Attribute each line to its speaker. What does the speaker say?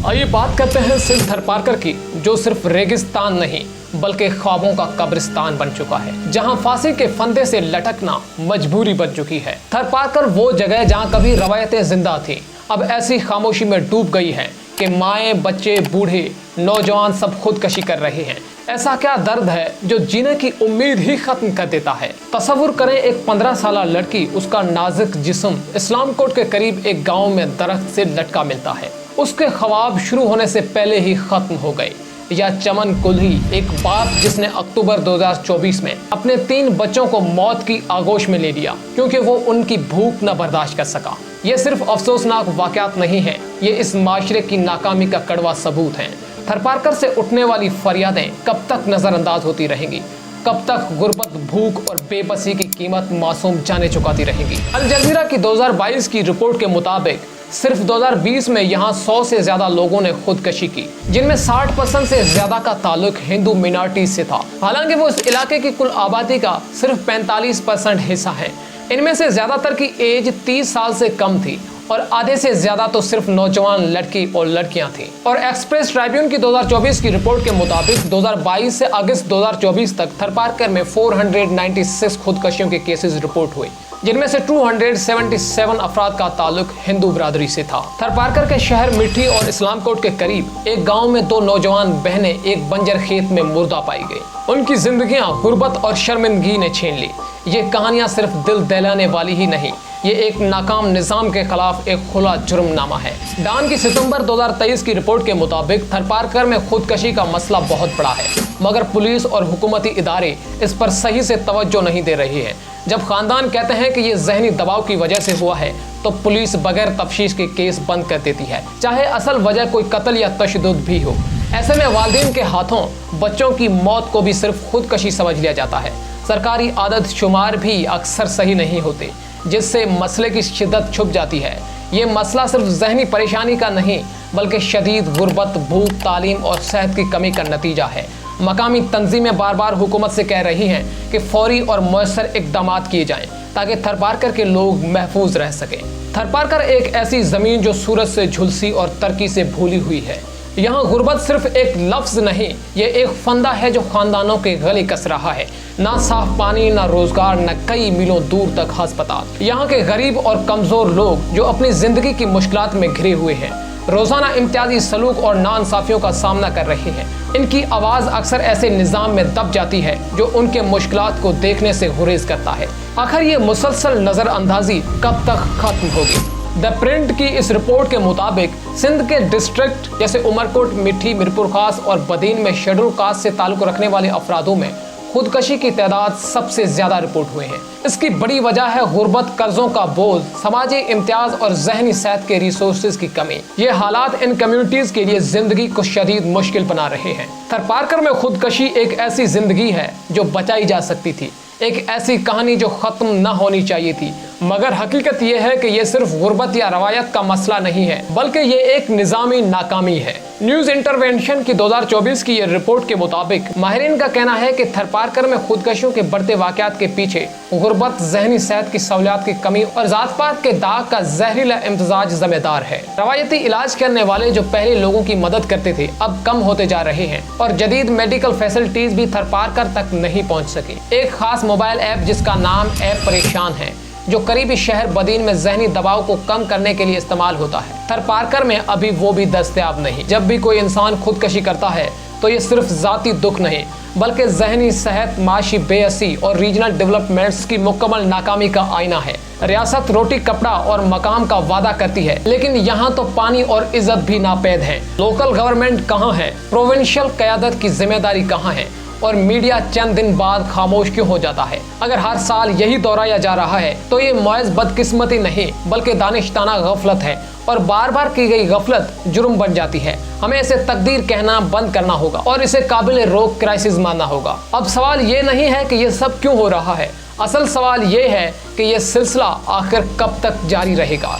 Speaker 1: आइए बात करते हैं सिंध थरपारकर की, जो सिर्फ रेगिस्तान नहीं बल्कि ख्वाबों का कब्रिस्तान बन चुका है, जहां फांसी के फंदे से लटकना मजबूरी बन चुकी है। थरपारकर वो जगह जहां कभी रवायतें जिंदा थी, अब ऐसी खामोशी में डूब गई है कि माएँ, बच्चे, बूढ़े, नौजवान सब खुदकशी कर रहे हैं। ऐसा क्या दर्द है जो जीने की उम्मीद ही खत्म कर देता है। तसव्वुर करें, एक 15 साल लड़की, उसका नाजुक जिस्म इस्लाम कोर्ट के करीब एक गांव में दरख्त से लटका मिलता है। उसके ख्वाब शुरू होने से पहले ही खत्म हो गए। या चमन कुल्ही, एक बाप जिसने अक्टूबर 2024 में अपने 3 बच्चों को मौत की आगोश में ले लिया क्योंकि वो उनकी भूख न बर्दाश्त कर सका। ये सिर्फ अफसोसनाक वाकयात नहीं है, ये इस माशरे की नाकामी का कड़वा सबूत है। थरपारकर से उठने वाली फरियादें कब तक नजरअंदाज होती रहेंगी? कब तक गुर्बत, भूख और बेबसी की कीमत मासूम जाने चुकाती रहेंगी? अल जजीरा की 2022 की रिपोर्ट के मुताबिक सिर्फ 2020 में यहाँ 100 से ज्यादा लोगों ने खुदकशी की, जिनमें 60% से ज्यादा का ताल्लुक हिंदू मिनॉरिटीज से था। हालांकि वो इस इलाके की कुल आबादी का सिर्फ 45% हिस्सा है। इनमें से ज्यादातर की एज 30 साल से कम थी और आधे से ज्यादा तो सिर्फ नौजवान लड़की और लड़कियां थी। और एक्सप्रेस ट्रिब्यून की 2024 की रिपोर्ट के मुताबिक 2022 से अगस्त 2024 तक थरपारकर में 496 खुदकशियों के केसेस रिपोर्ट हुए, जिनमें से 277 अफराद का ताल्लुक हिंदू बिरादरी से था। थरपारकर के शहर मिठी और इस्लाम कोर्ट के करीब एक गांव में 2 नौजवान बहनें एक बंजर खेत में मुर्दा पाई गई। उनकी जिंदगियां गुर्बत और शर्मिंदगी ने छीन ली। ये कहानियां सिर्फ दिल दहलाने वाली ही नहीं, ये एक नाकाम निजाम के खिलाफ एक खुला जुर्मनामा है। डान की सितंबर 2023 की रिपोर्ट के मुताबिक थरपारकर में खुदकशी का मसला बहुत बड़ा है, मगर पुलिस और हुकूमती इदारे इस पर सही से तवज्जो नहीं दे रही है। जब खानदान कहते हैं कि ये जहनी दबाव की वजह से हुआ है, तो पुलिस बगैर तफ्तीश के केस बंद कर देती है, चाहे असल वजह कोई कत्ल या तशद्दुद भी हो। ऐसे में वालिदैन के हाथों बच्चों की मौत को भी सिर्फ खुदकशी समझ लिया जाता है। सरकारी आदत शुमार भी अक्सर सही नहीं होते, जिससे मसले की शिद्दत छुप जाती है। ये मसला सिर्फ जहनी परेशानी का नहीं बल्कि शदीद गुर्बत, भूख, तालीम और सेहत की कमी का नतीजा है। मकामी तंजीमें बार बार हुकूमत से कह रही हैं कि फौरी और मौसर इकदाम किए जाएं ताकि थरपारकर के लोग महफूज रह सकें। थरपारकर एक ऐसी ज़मीन जो सूरज से झुलसी और तरक्की से भूली हुई है। यहाँ गुर्बत सिर्फ एक लफ्ज़ नहीं, ये एक फंदा है जो खानदानों के गले कस रहा है। ना साफ पानी, ना रोजगार, ना कई मीलों दूर तक अस्पताल। यहाँ के गरीब और कमज़ोर लोग जो अपनी ज़िंदगी की मुश्किलात में घिरे हुए हैं, रोज़ाना इम्तियाजी सलूक और नाइंसाफियों का सामना कर रहे हैं। इनकी आवाज़ अक्सर ऐसे निज़ाम में दब जाती है जो उनके मुश्किलात को देखने से गुरेज करता है। आखिर ये मुसलसल नज़रअंदाजी कब तक खत्म होगी? द प्रिंट की इस रिपोर्ट के मुताबिक सिंध के डिस्ट्रिक्ट जैसे उमरकोट, मिठी, मीरपुर खास और बदीन में शेड्यूल कास्ट से ताल्लुक रखने वाले अफरादों में खुदकशी की तादाद सबसे ज्यादा रिपोर्ट हुए हैं। इसकी बड़ी वजह है गुर्बत, कर्जों का बोझ, समाजी इम्तियाज और जहनी सेहत के रिसोर्सेज की कमी। ये हालात इन कम्युनिटीज के लिए जिंदगी को शदीद मुश्किल बना रहे हैं। थरपारकर में खुदकशी एक ऐसी जिंदगी है जो बचाई जा सकती थी, एक ऐसी कहानी जो खत्म न होनी चाहिए थी। मगर हकीकत यह है कि यह सिर्फ गुर्बत या रवायत का मसला नहीं है, बल्कि ये एक निज़ामी नाकामी है। न्यूज़ इंटरवेंशन की 2024 की ये रिपोर्ट के मुताबिक माहिरीन का कहना है कि थरपारकर में खुदकशियों के बढ़ते वाकयात के पीछे गुर्बत, जहनी सेहत की सहूलियात की कमी और जात पात के दाग का जहरीला इम्तजाज जिम्मेदार है। रवायती इलाज करने वाले जो पहले लोगों की मदद करते थे अब कम होते जा रहे हैं और जदीद मेडिकल फैसिलिटीज भी थरपारकर तक नहीं पहुँच सकी। एक खास मोबाइल ऐप जिसका नाम ऐप परेशान है, जो करीबी शहर बदीन में जहनी दबाव को कम करने के लिए इस्तेमाल होता है, थरपारकर में अभी वो भी दस्तयाब नहीं। जब भी कोई इंसान खुदकशी करता है तो ये सिर्फ जाती दुख नहीं बल्कि जहनी सेहत, माशी बेअसी और रीजनल डेवलपमेंट्स की मुकम्मल नाकामी का आईना है। रियासत रोटी, कपड़ा और मकाम का वादा करती है, लेकिन यहाँ तो पानी और इज्जत भी नापैद है। लोकल गवर्नमेंट कहाँ है? प्रोविंशियल क़यादत की जिम्मेदारी कहाँ है? और मीडिया चंद दिन बाद खामोश क्यों हो जाता है? अगर हर साल यही दोहराया जा रहा है तो ये मुआज़ बदकिस्मती नहीं बल्कि दानिशताना गफलत है, और बार बार की गई गफलत जुर्म बन जाती है। हमें इसे तकदीर कहना बंद करना होगा और इसे काबिल रोक क्राइसिस मानना होगा। अब सवाल ये नहीं है कि ये सब क्यों हो रहा है, असल सवाल ये है कि ये सिलसिला आखिर कब तक जारी रहेगा।